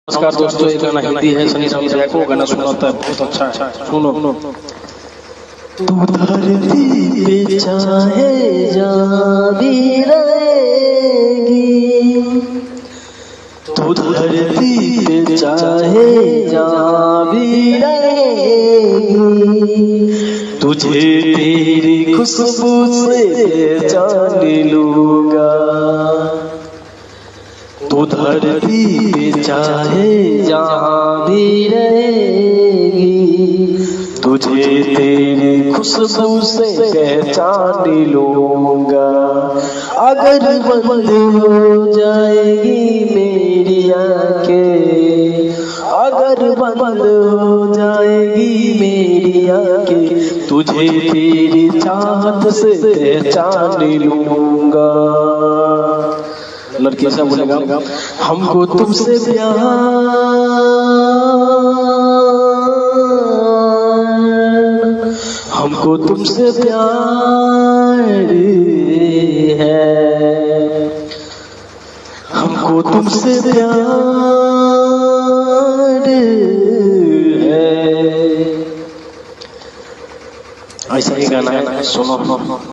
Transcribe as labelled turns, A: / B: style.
A: नमस्कार दोस्तों, ये गाना हिंदी है, सनी समझिया को गाना सुनाता है, बहुत अच्छा है, सुनो।
B: तू धरती पे चाहे जहाँ भी रहेगी, तू धरती पे चाहे जहाँ भी रहेगी, तुझे तेरी खुशबू से पहचान लूंगा। तू धरती पे चाहे जहाँ भी रहेगी, तुझे तेरी खुशबू से पहचान लूंगा। अगर बंद हो जाएगी मेरी आंखें, अगर बंद हो जाएगी मेरी आंखें, तुझे तेरी चाहत से पहचान लूंगा।
A: लड़की ऐसा बोलेगा,
B: हमको तुमसे प्यार, हमको तुमसे प्यार है, हमको तुमसे प्यार है।
A: ऐसा ही गाना है, सुनो।